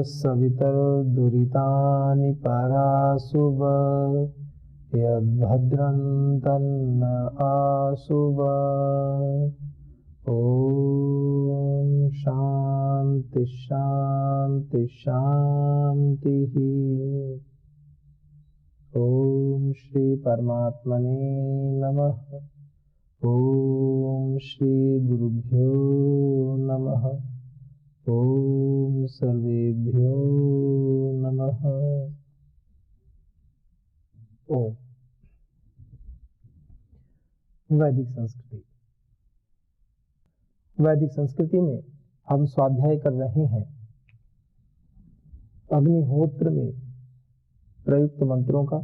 सवितर्दुरितानि पराशुभ यद्भद्रं तन्न आशुभ। ओम शांति शांति शांति। ओम श्री परमात्मने नमः। ओम श्री गुरुभ्यो नमः। ओम सर्वेभ्यो नमः। ओम। वैदिक संस्कृति। वैदिक संस्कृति में हम स्वाध्याय कर रहे हैं अग्निहोत्र में प्रयुक्त मंत्रों का।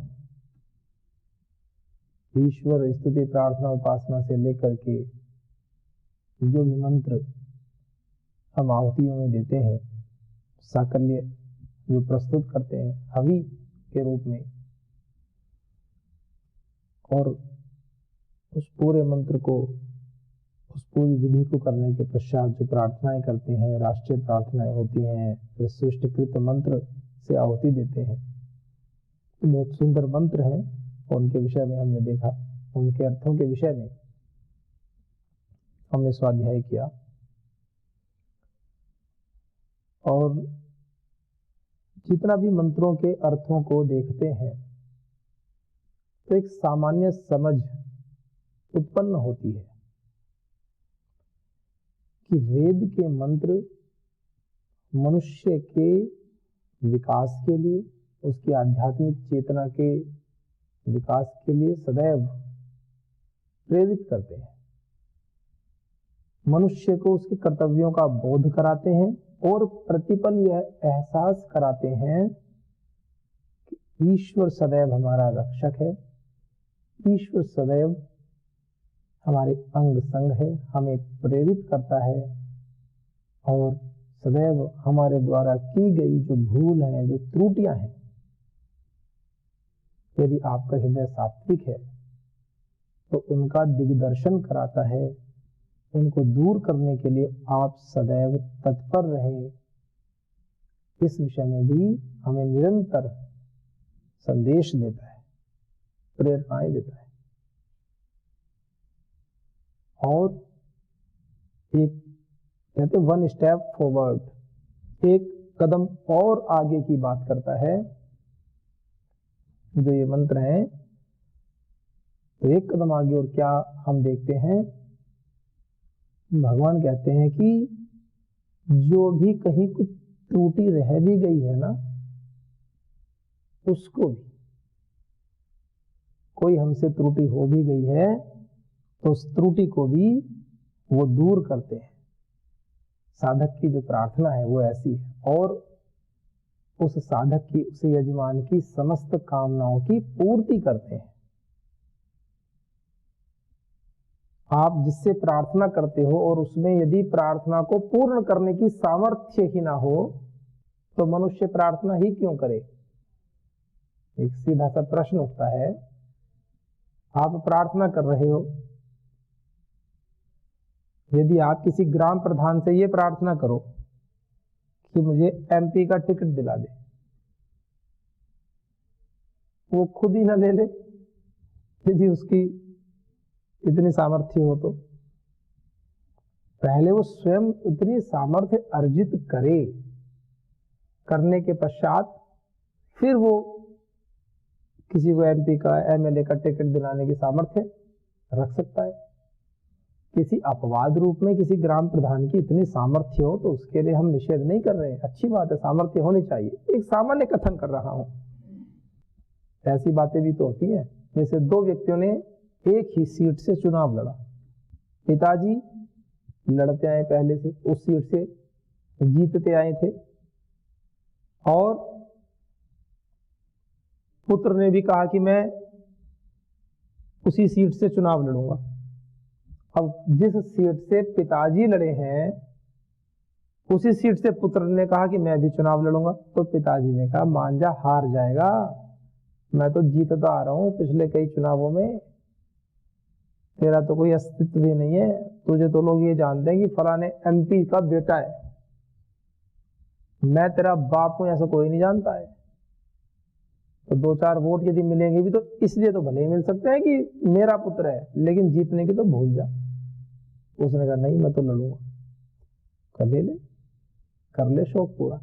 ईश्वर स्तुति प्रार्थना उपासना से लेकर के जो भी मंत्र हम आहुतियों में देते हैं, साकल्य जो प्रस्तुत करते हैं हवि के रूप में, और उस पूरे मंत्र को, उस पूरी विधि को करने के पश्चात जो प्रार्थनाएं करते हैं, राष्ट्रीय प्रार्थनाएं होती हैं, फिर सृष्टिकृत मंत्र से आहुति देते हैं। तो बहुत सुंदर मंत्र हैं, उनके विषय में हमने देखा, उनके अर्थों के विषय में हमने स्वाध्याय किया। और जितना भी मंत्रों के अर्थों को देखते हैं तो एक सामान्य समझ उत्पन्न होती है कि वेद के मंत्र मनुष्य के विकास के लिए, उसकी आध्यात्मिक चेतना के विकास के लिए सदैव प्रेरित करते हैं। मनुष्य को उसके कर्तव्यों का बोध कराते हैं और प्रतिपल यह एहसास कराते हैं कि ईश्वर सदैव हमारा रक्षक है, ईश्वर सदैव हमारे अंग संग है, हमें प्रेरित करता है और सदैव हमारे द्वारा की गई जो भूल है, जो त्रुटियां हैं, यदि आपका हृदय सात्विक है तो उनका दिग्दर्शन कराता है। उनको दूर करने के लिए आप सदैव तत्पर रहें। इस विषय में भी हमें निरंतर संदेश देता है, प्रेरणाएं देता है। और एक कहते वन स्टेप फॉरवर्ड, एक कदम और आगे की बात करता है। जो ये मंत्र हैं तो एक कदम आगे, और क्या हम देखते हैं, भगवान कहते हैं कि जो भी कहीं कुछ त्रुटि रह भी गई है ना, उसको भी, कोई हमसे त्रुटि हो भी गई है तो उस त्रुटि को भी वो दूर करते हैं। साधक की जो प्रार्थना है वो ऐसी है, और उस साधक की, उस यजमान की समस्त कामनाओं की पूर्ति करते हैं। आप जिससे प्रार्थना करते हो और उसमें यदि प्रार्थना को पूर्ण करने की सामर्थ्य ही ना हो तो मनुष्य प्रार्थना ही क्यों करे? एक सीधा सा प्रश्न उठता है। आप प्रार्थना कर रहे हो, यदि आप किसी ग्राम प्रधान से ये प्रार्थना करो कि मुझे एमपी का टिकट दिला दे, वो खुद ही ना ले ले, यदि उसकी इतनी सामर्थ्य हो तो पहले वो स्वयं उतनी सामर्थ्य अर्जित करे, करने के पश्चात फिर वो किसी को एमपी का, एमएलए का टिकट दिलाने की सामर्थ्य रख सकता है। किसी अपवाद रूप में किसी ग्राम प्रधान की इतनी सामर्थ्य हो तो उसके लिए हम निषेध नहीं कर रहे हैं, अच्छी बात है, सामर्थ्य होनी चाहिए। एक सामान्य कथन कर रहा हूं। ऐसी बातें भी तो होती हैं, जैसे दो व्यक्तियों ने एक ही सीट से चुनाव लड़ा। पिताजी लड़ते आए पहले से, उस सीट से जीतते आए थे, और पुत्र ने भी कहा कि मैं उसी सीट से चुनाव लड़ूंगा। अब जिस सीट से पिताजी लड़े हैं उसी सीट से पुत्र ने कहा कि मैं भी चुनाव लड़ूंगा, तो पिताजी ने कहा मान जा, हार जाएगा, मैं तो जीतता आ रहा हूं पिछले कई चुनावों में, तेरा तो कोई अस्तित्व भी नहीं है, तुझे तो लोग ये जानते हैं कि फलाने एमपी का बेटा है। मैं तेरा बाप हूं ऐसा कोई नहीं जानता है। तो 2-4 वोट यदि मिलेंगे भी तो इसलिए तो भले ही मिल सकते हैं कि मेरा पुत्र है, लेकिन जीतने की तो भूल जा। उसने कहा नहीं मैं तो लड़ूंगा। कर ले, कर ले शौक पूरा।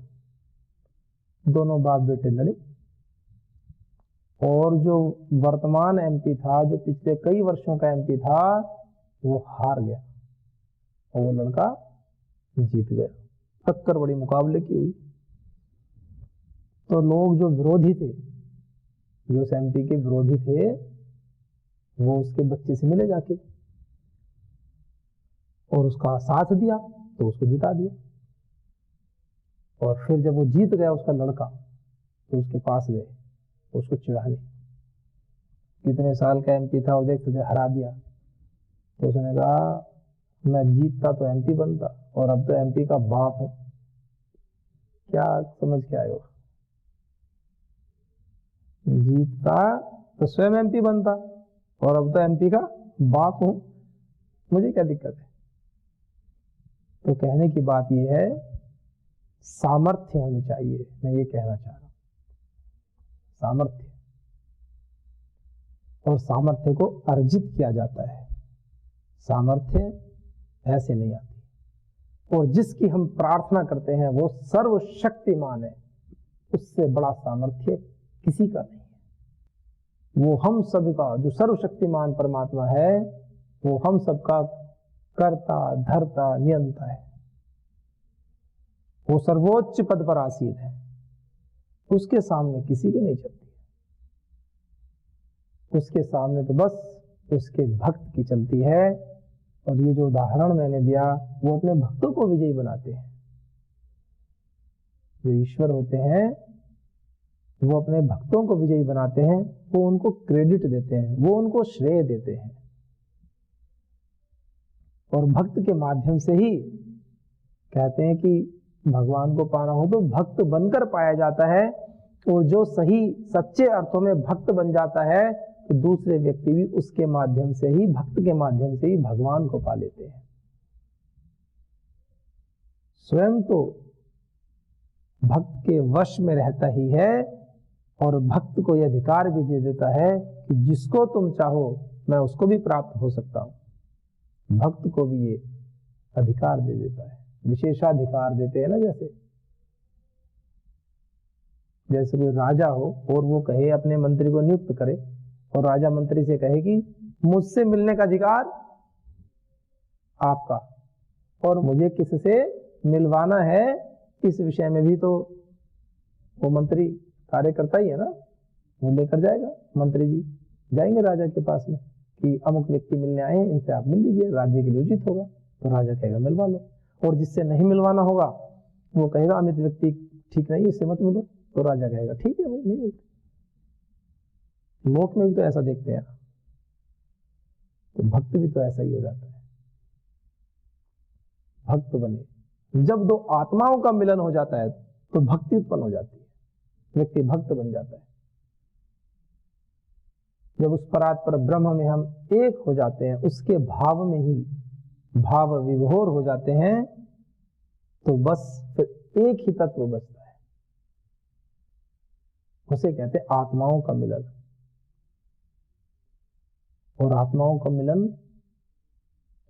दोनों बाप बेटे लड़े और जो वर्तमान एमपी था, जो पिछले कई वर्षों का एमपी था, वो हार गया और वो लड़का जीत गया। टक्कर बड़ी मुकाबले की हुई। तो लोग जो विरोधी थे, जो उस एमपी के विरोधी थे, वो उसके बच्चे से मिले जाके और उसका साथ दिया तो उसको जिता दिया। और फिर जब वो जीत गया उसका लड़का, तो उसके पास गए उसको चिढ़ाने, कितने साल का एमपी था और देख तुझे हरा दिया। तो उसने कहा मैं जीतता तो एमपी बनता और अब तो एमपी का बाप हूं। क्या समझ के आए हो? जीतता तो स्वयं एमपी बनता और अब तो एमपी का बाप हूं, मुझे क्या दिक्कत है? तो कहने की बात यह है, सामर्थ्य होनी चाहिए। मैं ये कहना चाह रहा हूं, सामर्थ्य, और सामर्थ्य को अर्जित किया जाता है। सामर्थ्य ऐसे नहीं आती। और जिसकी हम प्रार्थना करते हैं वो सर्वशक्तिमान है, उससे बड़ा सामर्थ्य किसी का नहीं है। वो हम सबका, जो सर्वशक्तिमान परमात्मा है, वो हम सबका कर्ता धर्ता नियंता है। वो सर्वोच्च पद पर आसीन है, उसके सामने किसी की नहीं चलती। उसके सामने तो बस उसके भक्त की चलती है। और ये जो उदाहरण मैंने दिया, वो अपने भक्तों को विजयी बनाते हैं। जो ईश्वर होते हैं वो अपने भक्तों को विजयी बनाते हैं, वो उनको क्रेडिट देते हैं, वो उनको श्रेय देते हैं। और भक्त के माध्यम से ही कहते हैं कि भगवान को पाना हो तो भक्त बनकर पाया जाता है। और जो सही सच्चे अर्थों में भक्त बन जाता है तो दूसरे व्यक्ति भी उसके माध्यम से ही, भक्त के माध्यम से ही भगवान को पा लेते हैं। स्वयं तो भक्त के वश में रहता ही है और भक्त को यह अधिकार भी दे देता है कि जिसको तुम चाहो मैं उसको भी प्राप्त हो सकता हूं। भक्त को भी ये अधिकार दे देता है, विशेषाधिकार देते हैं ना। जैसे कोई राजा हो और वो कहे अपने मंत्री को नियुक्त करे, और राजा मंत्री से कहे कि मुझसे मिलने का अधिकार आपका, और मुझे किससे मिलवाना है इस विषय में भी तो वो मंत्री कार्य करता ही है ना। वो लेकर जाएगा, मंत्री जी जाएंगे राजा के पास में कि अमुक व्यक्ति मिलने आए हैं, इनसे आप मिल लीजिए, राज्य के लिए उचित होगा। तो राजा कहेगा मिलवा लो। और जिससे नहीं मिलवाना होगा वो कहेगा अमित व्यक्ति ठीक नहीं, इससे मत मिलो। तो राजा कहेगा ठीक है भाई, नहीं मिलते। लोक में भी तो ऐसा देखते हैं। तो भक्त भी तो ऐसा ही हो जाता है। भक्त बने, जब दो आत्माओं का मिलन हो जाता है तो भक्ति उत्पन्न हो जाती है, व्यक्ति भक्त बन जाता है। जब उस परात्पर ब्रह्म में हम एक हो जाते हैं, उसके भाव में ही भाव विभोर हो जाते हैं, तो बस फिर एक ही तत्व बचता है। उसे कहते हैं आत्माओं का मिलन। और आत्माओं का मिलन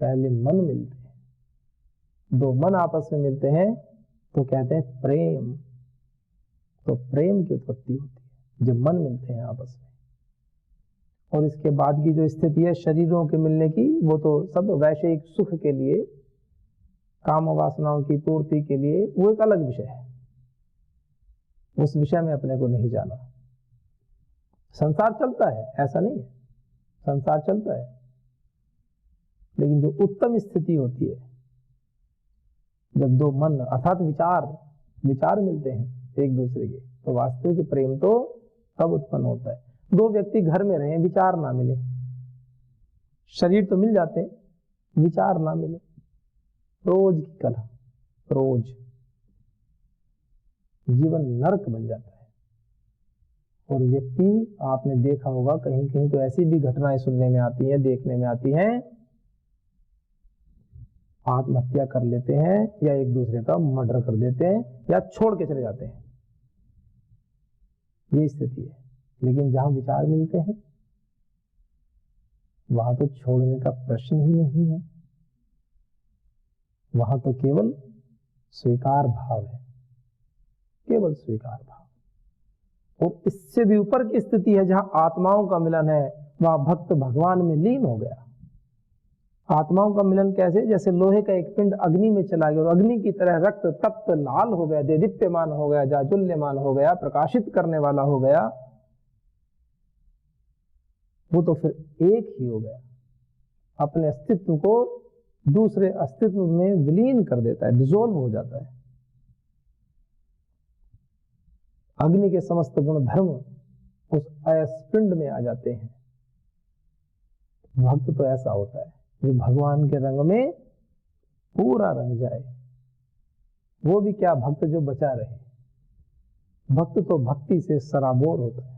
पहले मन मिलते हैं, दो मन आपस में मिलते हैं तो कहते हैं प्रेम। तो प्रेम की उत्पत्ति होती है जब मन मिलते हैं आपस में। और इसके बाद की जो स्थिति है शरीरों के मिलने की, वो तो सब वैश्विक सुख के लिए, काम वासनाओं की पूर्ति के लिए, वो एक अलग विषय है। उस विषय में अपने को नहीं जाना। संसार चलता है, ऐसा नहीं है, संसार चलता है, लेकिन जो उत्तम स्थिति होती है जब दो मन अर्थात विचार मिलते हैं एक दूसरे के, तो वास्तविक प्रेम तो तब उत्पन्न होता है। दो व्यक्ति घर में रहे, विचार ना मिले, शरीर तो मिल जाते, विचार ना मिले, रोज की कलह, रोज जीवन नरक बन जाता है। और व्यक्ति, आपने देखा होगा कहीं कहीं तो ऐसी भी घटनाएं सुनने में आती हैं, देखने में आती हैं, आत्महत्या कर लेते हैं या एक दूसरे का मर्डर कर देते हैं या छोड़ के चले जाते हैं। ये स्थिति है। लेकिन जहां विचार मिलते हैं वहां तो छोड़ने का प्रश्न ही नहीं है, वहां तो केवल स्वीकार भाव है, केवल स्वीकार भाव। और इससे भी ऊपर की स्थिति है जहां आत्माओं का मिलन है, वहां भक्त भगवान में लीन हो गया। आत्माओं का मिलन कैसे? जैसे लोहे का एक पिंड अग्नि में चला गया और अग्नि की तरह रक्त तप्त लाल हो गया, देदीप्यमान हो गया, जाज्वल्यमान हो गया, प्रकाशित करने वाला हो गया, वो तो फिर एक ही हो गया, अपने अस्तित्व को दूसरे अस्तित्व में विलीन कर देता है, डिसॉल्व हो जाता है। अग्नि के समस्त गुण धर्म उस अयस्पिंड में आ जाते हैं। भक्त तो ऐसा होता है जो भगवान के रंग में पूरा रंग जाए। वो भी क्या, भक्त जो बचा रहे। भक्त तो भक्ति से सराबोर होता है।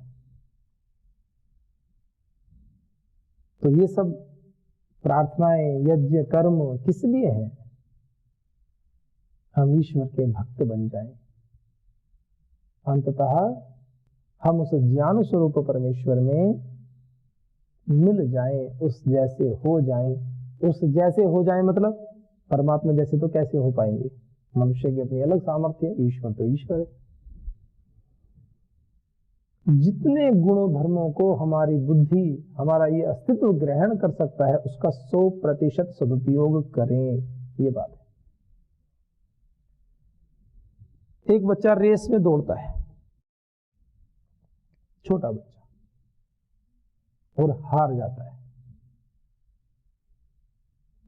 तो ये सब प्रार्थनाएं, यज्ञ, कर्म किस लिए हैं? हम ईश्वर के भक्त बन जाएं, अंततः हम उस ज्ञान स्वरूप परमेश्वर में मिल जाएं, उस जैसे हो जाएं। उस जैसे हो जाएं मतलब परमात्मा जैसे तो कैसे हो पाएंगे? मनुष्य की अपनी अलग सामर्थ्य है, ईश्वर तो ईश्वर है। जितने गुणों धर्मों को हमारी बुद्धि, हमारा ये अस्तित्व ग्रहण कर सकता है, उसका 100% सदुपयोग करें, ये बात है। एक बच्चा रेस में दौड़ता है, छोटा बच्चा, और हार जाता है।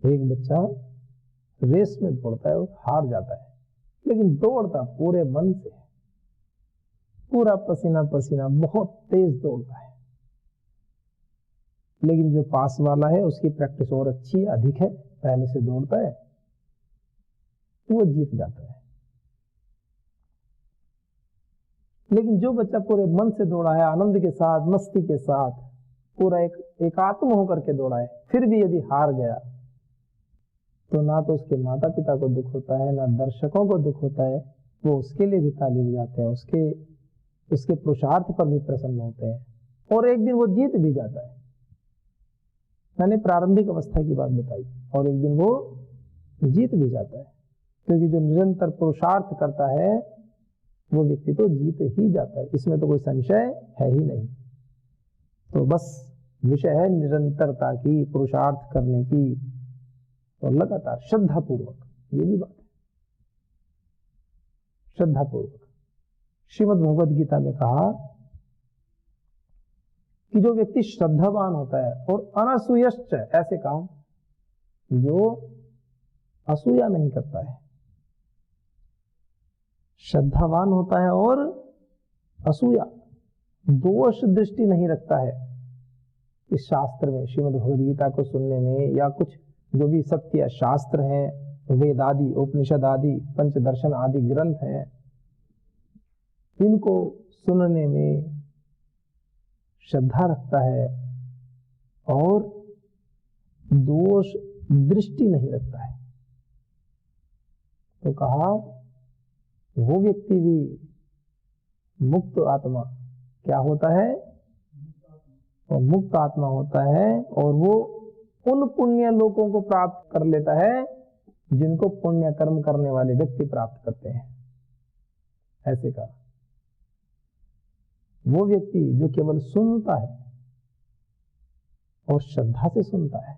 एक बच्चा रेस में दौड़ता है और हार जाता है, लेकिन दौड़ता पूरे मन से, पूरा पसीना पसीना, बहुत तेज दौड़ता है। लेकिन जो पास वाला है उसकी प्रैक्टिस और अच्छी, अधिक है, पहले से दौड़ता है, वो जीत जाता है। लेकिन जो बच्चा पूरे मन से दौड़ा है, आनंद के साथ, मस्ती के साथ, पूरा एकात्म होकर के दौड़ा है, फिर भी यदि हार गया तो ना तो उसके माता पिता को दुख होता है, ना दर्शकों को दुख होता है, वो उसके लिए भी ताली बजाते हैं, उसके पुरुषार्थ पर भी प्रसन्न होते हैं, और एक दिन वो जीत भी जाता है। मैंने प्रारंभिक अवस्था की बात बताई, और एक दिन वो जीत भी जाता है, क्योंकि जो निरंतर पुरुषार्थ करता है वो व्यक्ति तो जीत ही जाता है, इसमें तो कोई संशय है ही नहीं। तो बस विषय है निरंतरता की, पुरुषार्थ करने की, और लगातार श्रद्धापूर्वक, ये भी बात है, श्रद्धापूर्वक। श्रीमद् भगवद गीता में कहा कि जो व्यक्ति श्रद्धावान होता है और अनसूयश्च, ऐसे काम जो असूया नहीं करता है, श्रद्धावान होता है और असूया, दोष दृष्टि नहीं रखता है। इस शास्त्र में, श्रीमद् भगवद गीता को सुनने में, या कुछ जो भी सत्य शास्त्र हैं, वेद आदि, उपनिषद आदि, पंचदर्शन आदि ग्रंथ हैं, इनको सुनने में श्रद्धा रखता है और दोष दृष्टि नहीं रखता है, तो कहा वो व्यक्ति भी मुक्त आत्मा क्या होता है? और मुक्त आत्मा होता है, और वो उन पुण्य लोकों को प्राप्त कर लेता है जिनको पुण्य कर्म करने वाले व्यक्ति प्राप्त करते हैं। ऐसे कहा वो व्यक्ति जो केवल सुनता है और श्रद्धा से सुनता है,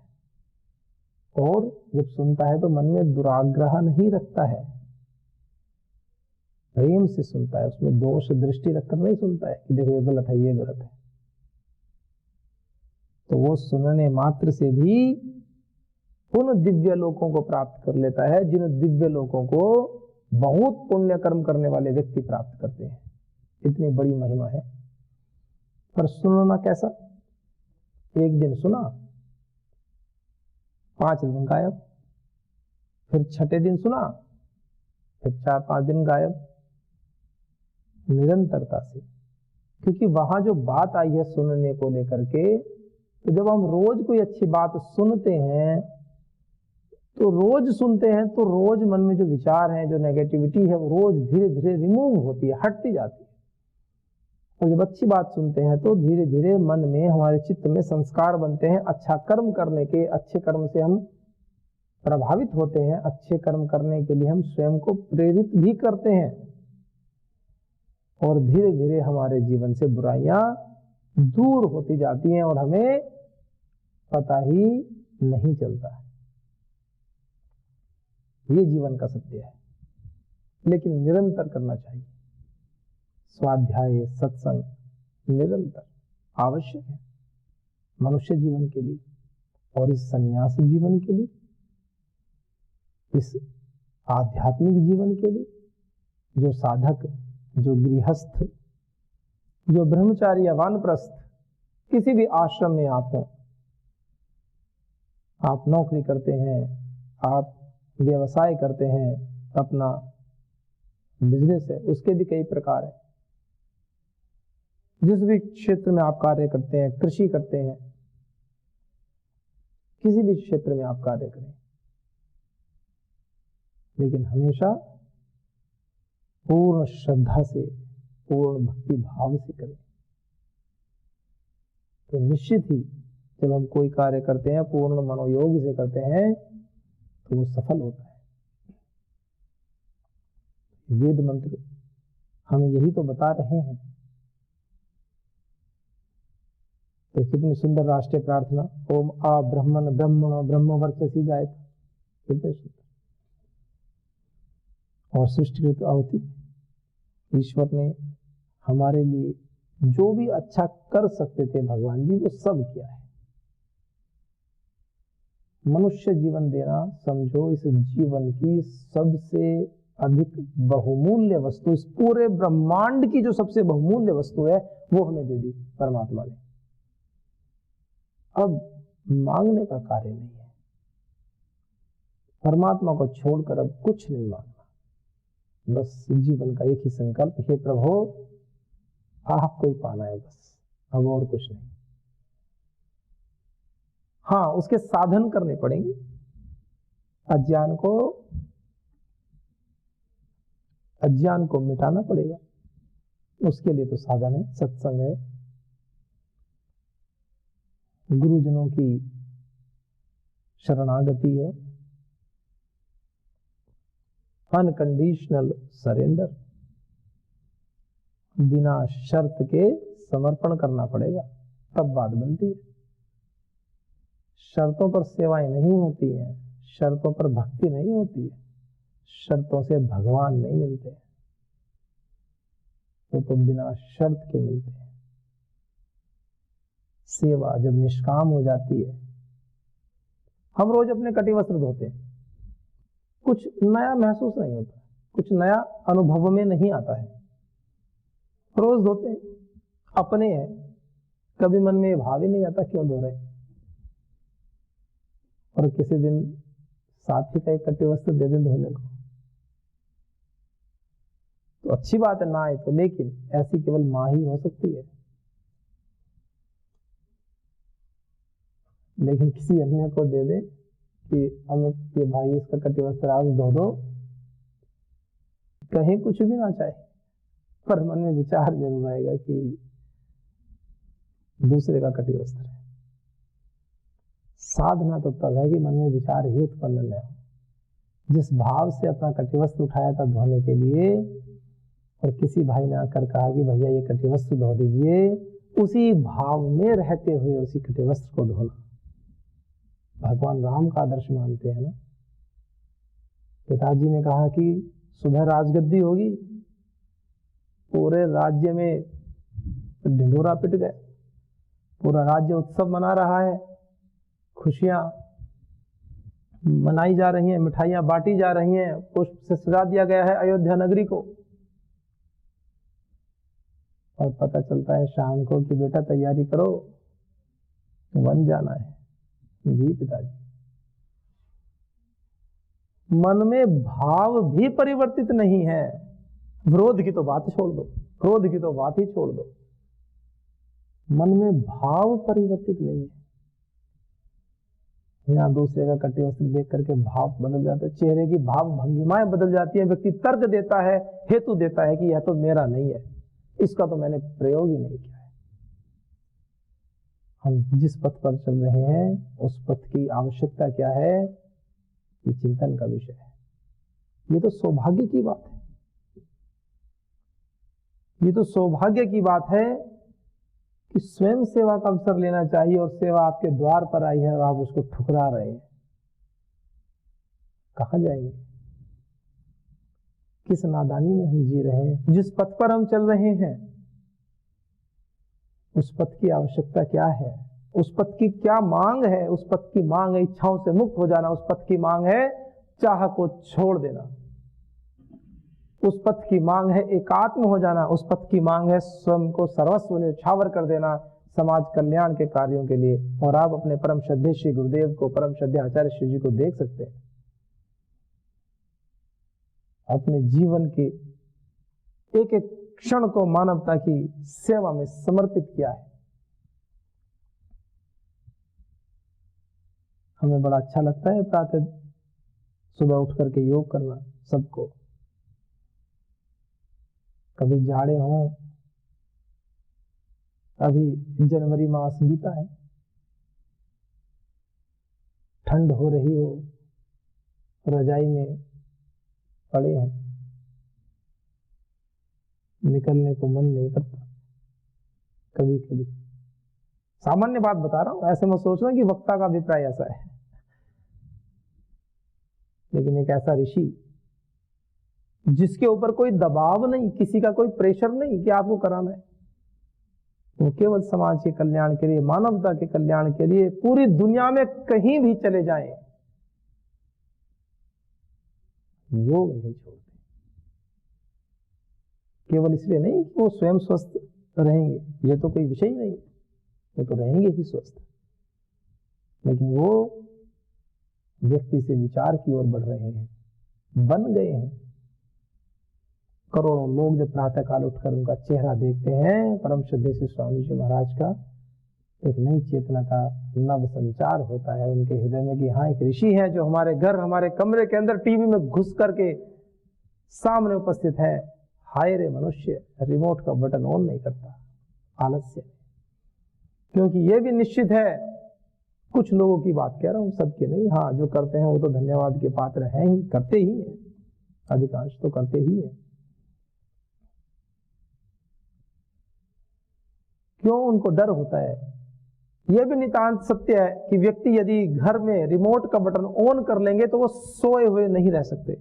और जब सुनता है तो मन में दुराग्रह नहीं रखता है, प्रेम से सुनता है, उसमें दोष दृष्टि रखकर नहीं सुनता है कि देखो ये गलत है, ये गलत है, तो वो सुनने मात्र से भी उन दिव्य लोकों को प्राप्त कर लेता है जिन दिव्य लोकों को बहुत पुण्य कर्म करने वाले व्यक्ति प्राप्त करते हैं। इतनी बड़ी महिमा है। पर सुनना कैसा? एक दिन सुना, 5 दिन गायब, फिर छठे दिन सुना, फिर 4-5 दिन गायब, निरंतरता से। क्योंकि वहां जो बात आई है सुनने को लेकर के, तो जब हम रोज कोई अच्छी बात सुनते हैं तो रोज सुनते हैं तो रोज मन में जो विचार हैं, जो नेगेटिविटी है, वो रोज धीरे धीरे रिमूव होती है, हटती जाती है। और जब अच्छी बात सुनते हैं तो धीरे धीरे मन में, हमारे चित्त में संस्कार बनते हैं अच्छा कर्म करने के। अच्छे कर्म से हम प्रभावित होते हैं, अच्छे कर्म करने के लिए हम स्वयं को प्रेरित भी करते हैं, और धीरे धीरे हमारे जीवन से बुराइयां दूर होती जाती हैं और हमें पता ही नहीं चलता है। ये जीवन का सत्य है, लेकिन निरंतर करना चाहिए। स्वाध्याय, सत्संग निरंतर आवश्यक है मनुष्य जीवन के लिए, और इस सन्यासी जीवन के लिए, इस आध्यात्मिक जीवन के लिए। जो साधक, जो गृहस्थ, जो ब्रह्मचारी या वानप्रस्थ, किसी भी आश्रम में आप हो, आप नौकरी करते हैं, आप व्यवसाय करते हैं, अपना बिजनेस है, उसके भी कई प्रकार है। जिस भी क्षेत्र में आप कार्य करते हैं, कृषि करते हैं, किसी भी क्षेत्र में आप कार्य करें, लेकिन हमेशा पूर्ण श्रद्धा से, पूर्ण भक्ति भाव से करें। तो निश्चित ही जब हम कोई कार्य करते हैं, पूर्ण मनोयोग से करते हैं, तो वो सफल होता है। वेद मंत्र हमें यही तो बता रहे हैं। तो कितनी सुंदर राष्ट्रीय प्रार्थना, ओम आ ब्रह्मण ब्रह्मण ब्रह्म वर्चसी जायत, कितने सुंदर। और सृष्टिकृत आहुति, ईश्वर ने हमारे लिए जो भी अच्छा कर सकते थे भगवान जी, वो सब किया है। मनुष्य जीवन देना, समझो इस जीवन की सबसे अधिक बहुमूल्य वस्तु, इस पूरे ब्रह्मांड की जो सबसे बहुमूल्य वस्तु है, वो हमें दे दी परमात्मा ने। अब मांगने का कार्य नहीं है, परमात्मा को छोड़कर अब कुछ नहीं मांगना। बस जीवन का एक ही संकल्प, हे प्रभु आपको ही पाना है, बस, अब और कुछ नहीं। हाँ, उसके साधन करने पड़ेंगे। अज्ञान को मिटाना पड़ेगा। उसके लिए तो साधन है, सत्संग है, गुरुजनों की शरणागति है, अनकंडीशनल सरेंडर, बिना शर्त के समर्पण करना पड़ेगा, तब बात बनती है। शर्तों पर सेवाएं नहीं होती हैं, शर्तों पर भक्ति नहीं होती है, शर्तों से भगवान नहीं मिलते, वो तो बिना शर्त के मिलते हैं। सेवा जब निष्काम हो जाती है, हम रोज अपने कटी वस्त्र धोते हैं, कुछ नया महसूस नहीं होता, कुछ नया अनुभव में नहीं आता है, रोज धोते हैं, अपने हैं, कभी मन में भाव ही नहीं आता क्यों धो रहे। और किसी दिन साथी का एक कटी वस्त्र दे दें धोने को, तो अच्छी बात है ना आए तो, लेकिन ऐसी केवल मां ही हो सकती है। लेकिन किसी अन्य को दे दे कि अमित के भाई इसका कटी वस्त्र आज धो दो, कहीं कुछ भी ना चाहे, पर मन में विचार जरूर आएगा कि दूसरे का कटी वस्त्र है। साधना तो तब है कि मन में विचार ही उत्पन्न न हो। जिस भाव से अपना कटिवस्त्र उठाया था धोने के लिए, और किसी भाई ने आकर कहा कि भैया ये कटिवस्त्र धो दीजिए, उसी भाव में रहते हुए उसी कटिवस्त्र को धोना। भगवान राम का आदर्श मानते हैं ना। पिताजी ने कहा कि सुबह राजगद्दी होगी, पूरे राज्य में ढिंढोरा पिट गए, पूरा राज्य उत्सव मना रहा है, खुशियां मनाई जा रही हैं, मिठाइयां बांटी जा रही हैं, पुष्प से सजा दिया गया है अयोध्या नगरी को, और पता चलता है शाम को कि बेटा तैयारी करो, वन जाना है। जी पिताजी, मन में भाव भी परिवर्तित नहीं है। विरोध की तो बात छोड़ दो, क्रोध की तो बात ही छोड़ दो, मन में भाव परिवर्तित नहीं है। यहाँ दूसरे का कटे वस्त्र देख करके भाव बदल जाता है, चेहरे की भाव भंगिमाएं बदल जाती है, व्यक्ति तर्क देता है, हेतु देता है कि यह तो मेरा नहीं है, इसका तो मैंने प्रयोग ही नहीं किया है। हम जिस पथ पर चल रहे हैं उस पथ की आवश्यकता क्या है, ये चिंतन का विषय है। ये तो सौभाग्य की बात है, ये तो सौभाग्य की बात है कि स्वयं सेवा का अवसर लेना चाहिए और सेवा आपके द्वार पर आई है और आप उसको ठुकरा रहे हैं। कहां जाएंगे? किस नादानी में हम जी रहे हैं? जिस पथ पर हम चल रहे हैं उस पथ की आवश्यकता क्या है, उस पथ की क्या मांग है? उस पथ की मांग है इच्छाओं से मुक्त हो जाना, उस पथ की मांग है चाह को छोड़ देना, उस पथ की मांग है एकात्म हो जाना, उस पथ की मांग है स्वयं को सर्वस्व न्यौछावर कर देना समाज कल्याण के कार्यों के लिए। और आप अपने परम श्रद्धेय श्री गुरुदेव को, परम श्रद्धेय आचार्य श्री जी को देख सकते हैं, अपने जीवन के एक एक क्षण को मानवता की सेवा में समर्पित किया है। हमें बड़ा अच्छा लगता है प्रातः सुबह उठ करके योग करना सबको। कभी जाड़े हो, अभी जनवरी मास बीता है, ठंड हो रही हो, रजाई में पड़े हैं, निकलने को मन नहीं करता। कभी कभी सामान्य बात बता रहा हूं, ऐसे मैं सोच रहा हूं कि वक्ता का अभिप्राय ऐसा है, लेकिन एक ऐसा ऋषि जिसके ऊपर कोई दबाव नहीं, किसी का कोई प्रेशर नहीं कि आपको कराना है, वो केवल समाज के कल्याण के लिए, मानवता के कल्याण के लिए पूरी दुनिया में कहीं भी चले जाएं, योग नहीं छोड़ते। केवल इसलिए नहीं कि वो स्वयं स्वस्थ रहेंगे, ये तो कोई विषय ही नहीं, वो तो रहेंगे ही स्वस्थ, लेकिन वो व्यक्ति से विचार की ओर बढ़ रहे हैं, बन गए हैं। करोड़ों लोग जब प्रातः काल उठकर उनका चेहरा देखते हैं, परम श्रद्धेय श्री स्वामी जी महाराज का, एक नई चेतना का नव संचार होता है उनके हृदय में कि हाँ, एक ऋषि है जो हमारे घर, हमारे कमरे के अंदर टीवी में घुस करके सामने उपस्थित है। हाय रे मनुष्य, रिमोट का बटन ऑन नहीं करता, आलस्य। क्योंकि ये भी निश्चित है, कुछ लोगों की बात कह रहा हूं, सबके नहीं, हाँ जो करते हैं वो तो धन्यवाद के पात्र हैं ही, करते ही हैं, अधिकांश तो करते ही हैं। क्यों? उनको डर होता है। यह भी नितांत सत्य है कि व्यक्ति यदि घर में रिमोट का बटन ऑन कर लेंगे तो वो सोए हुए नहीं रह सकते।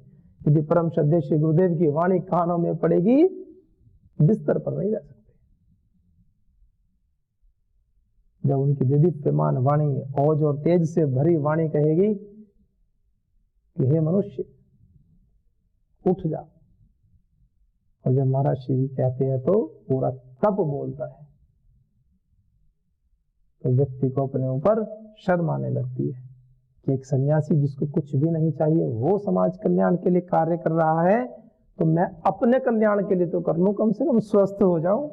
यदि परम श्रद्धेय श्री गुरुदेव की वाणी कानों में पड़ेगी, बिस्तर पर नहीं रह सकते। जब उनकी दिव्यमान वाणी औज और तेज से भरी वाणी कहेगी कि हे मनुष्य उठ जा, और जब महाराज श्री जी कहते हैं तो पूरा तप बोलता है, तो व्यक्ति को अपने ऊपर शर्म आने लगती है कि एक सन्यासी जिसको कुछ भी नहीं चाहिए वो समाज कल्याण के लिए कार्य कर रहा है, तो मैं अपने कल्याण के लिए तो कर लूं, कम से कम स्वस्थ हो जाऊं।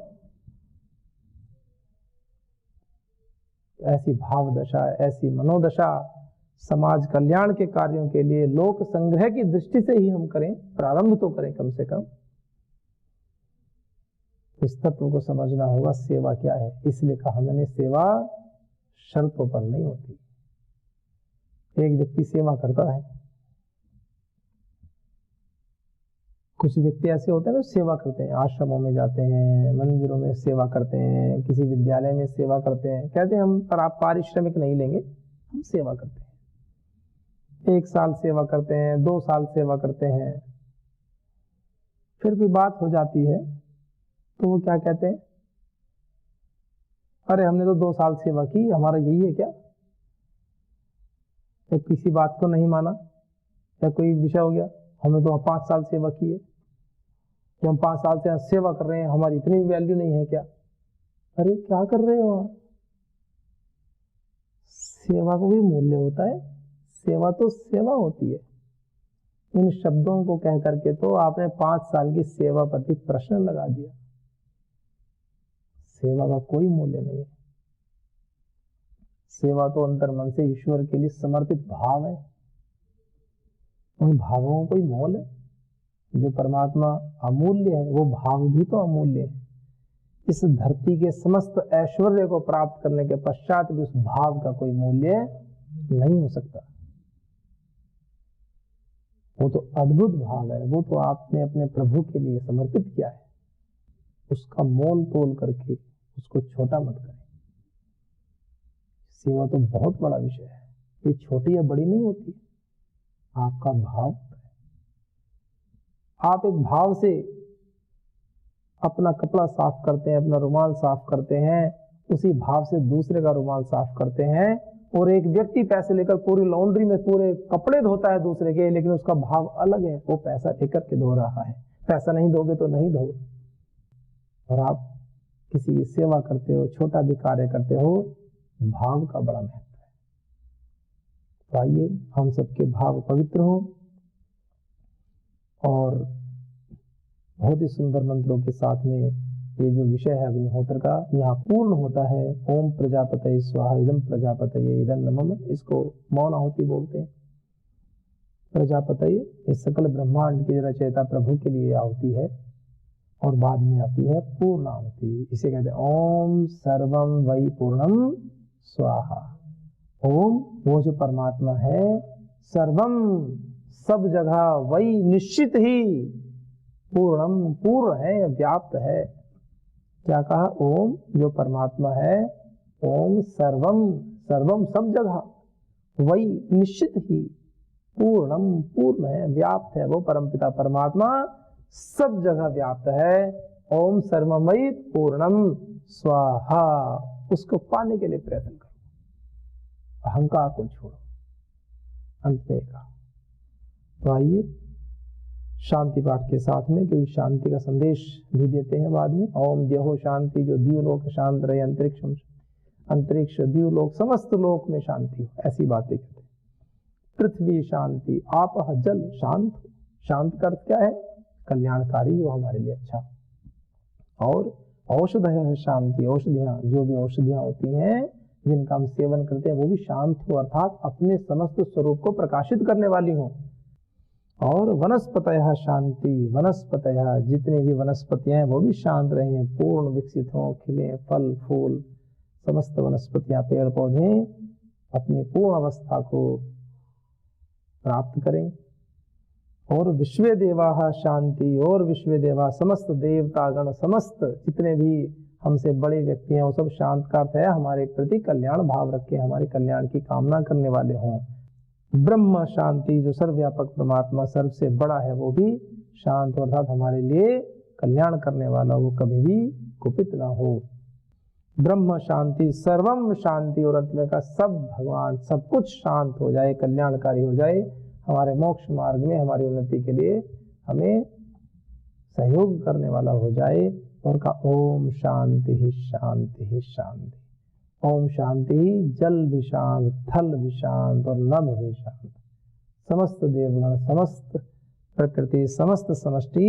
ऐसी भाव दशा, ऐसी मनोदशा समाज कल्याण के कार्यों के लिए लोक संग्रह की दृष्टि से ही हम करें, प्रारंभ तो करें कम से कम। इस तत्व को समझना होगा, सेवा क्या है। इसलिए कहा मैंने, सेवा शर्तों पर नहीं होती। एक व्यक्ति सेवा करता है, कुछ व्यक्ति ऐसे होते हैं ना सेवा करते हैं, आश्रमों में जाते हैं, मंदिरों में सेवा करते हैं, किसी विद्यालय में सेवा करते हैं, कहते हैं हम पर आप पारिश्रमिक नहीं लेंगे, हम सेवा करते हैं। 1 साल सेवा करते हैं, 2 साल सेवा करते हैं, फिर भी बात हो जाती है तो वो क्या कहते हैं, अरे हमने तो 2 साल सेवा की, हमारा यही है क्या? तो किसी बात को नहीं माना या कोई विषय हो गया, हमने तो 5 साल सेवा की है, कि हम 5 साल से सेवा कर रहे हैं, हमारी इतनी वैल्यू नहीं है क्या? अरे क्या कर रहे हो आप? सेवा को भी मूल्य होता है, सेवा तो सेवा होती है। इन शब्दों को कह करके तो आपने 5 साल की सेवा प्रति प्रश्न लगा दिया। सेवा का कोई मूल्य नहीं है। सेवा तो अंतर मन से ईश्वर के लिए समर्पित भाव है। उन भावों का कोई मोल है। जो परमात्मा अमूल्य है वो भाव भी तो अमूल्य है। इस धरती के समस्त ऐश्वर्य को प्राप्त करने के पश्चात भी उस भाव का कोई मूल्य नहीं हो सकता। वो तो अद्भुत भाव है, वो तो आपने अपने प्रभु के लिए समर्पित किया है। उसका मोल तोल करके उसको छोटा मत करें। सेवा तो बहुत बड़ा विषय है, ये छोटी या बड़ी नहीं होती, आपका भाव होता है। आप एक भाव से अपना कपड़ा साफ करते हैं, अपना रुमाल साफ करते हैं, उसी भाव से दूसरे का रुमाल साफ करते हैं। और एक व्यक्ति पैसे लेकर पूरी लॉन्ड्री में पूरे कपड़े धोता है दूसरे के, लेकिन उसका भाव अलग है, वो पैसा लेकर के धो रहा है। पैसा नहीं दोगे तो नहीं धो। और आप किसी की सेवा करते हो, छोटा भी कार्य करते हो, भाव का बड़ा महत्व है। तो आइए हम सबके भाव पवित्र हों और बहुत ही सुंदर मंत्रों के साथ में ये जो विषय है अग्निहोत्र का यहाँ पूर्ण होता है। ओम प्रजापतये स्वाहा इदम प्रजापतये इदं नमः। इसको मौन आहुति बोलते हैं। प्रजापतये इस सकल ब्रह्मांड की रचयिता प्रभु के लिए आहुति है। और बाद में आती है पूर्ण आहुति, इसे कहते हैं ओम सर्वम वै पूर्णम स्वाहा। ओम वो जो परमात्मा है, सर्वम सब जगह, वही निश्चित ही, पूर्णम पूर्ण है, व्याप्त है। क्या कहा? ओम जो परमात्मा है, ओम सर्वम सर्वम सब जगह, वही निश्चित ही, पूर्णम पूर्ण है, व्याप्त है। वो परमपिता परमात्मा सब जगह व्याप्त है। ओम सर्वमयि पूर्णम स्वाहा। उसको पाने के लिए प्रयत्न करो, अहंकार को छोड़ो। अंत में कहा। तो आइए शांति पाठ के साथ में, क्योंकि शांति का संदेश भी देते हैं बाद में। ओम द्यहो शांति, जो द्यूलोक शांत रहे, अंतरिक्ष द्यूलोक समस्त लोक में शांति हो, ऐसी बातें कहते हैं। पृथ्वी शांति, आप जल शांत हो। शांत का अर्थ क्या है? कल्याणकारी हो, हमारे लिए अच्छा। और औषधय शांति, औषधियां, जो भी औषधियां होती हैं जिनका हम सेवन करते हैं वो भी शांत हो, अर्थात अपने समस्त स्वरूप को प्रकाशित करने वाली हो। और वनस्पतयः शांति, वनस्पतयः जितनी भी वनस्पतियां हैं वो भी शांत रहें, पूर्ण विकसित हों, खिले, फल फूल, समस्त वनस्पतियां पेड़ पौधे अपनी पूर्ण अवस्था को प्राप्त करें। और विश्वे देवाः शांति, और विश्वे देवा समस्त देवतागण, समस्त जितने भी हमसे बड़े व्यक्ति हैं वो सब शांत का अर्थ है हमारे प्रति कल्याण भाव रखे, हमारे कल्याण की कामना करने वाले हों। ब्रह्म शांति, जो सर्वव्यापक परमात्मा सर्व से बड़ा है वो भी शांत, अर्थात हमारे लिए कल्याण करने वाला, वो कभी भी कुपित ना हो। ब्रह्म शांति, सर्वम शांति, और अंत में का सब भगवान, सब कुछ शांत हो जाए, कल्याणकारी हो जाए, हमारे मोक्ष मार्ग में हमारी उन्नति के लिए हमें सहयोग करने वाला हो जाए। और का ओम शांति ही शांति ही शांति। ओम शांति, जल भी शांत, थल भी शांत और नभ भी शांत। समस्त देवगण, समस्त प्रकृति, समस्त समष्टि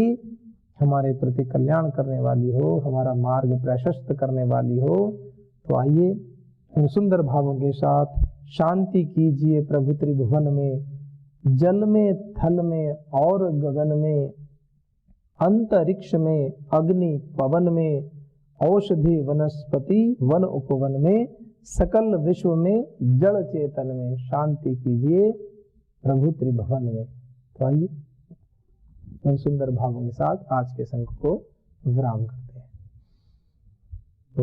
हमारे प्रति कल्याण करने वाली हो, हमारा मार्ग प्रशस्त करने वाली हो। तो आइए इन सुंदर भावों के साथ शांति कीजिए प्रभु त्रिभुवन में, जल में, थल में और गगन में, अंतरिक्ष में, अग्नि पवन में, औषधि वनस्पति वन उपवन में, सकल विश्व में, जड़ चेतन में शांति कीजिए प्रभु त्रिभुवन में। तो आइए उन सुंदर भावों के साथ आज के संग को विराम करते हैं।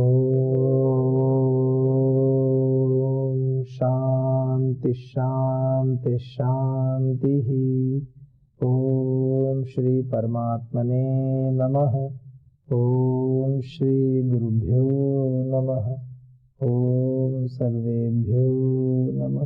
ओम शांति शांति शांति ही। ओम श्री परमात्मने नमः। ओम श्री गुरुभ्यो नमः। ओम सर्वेभ्यो नमः।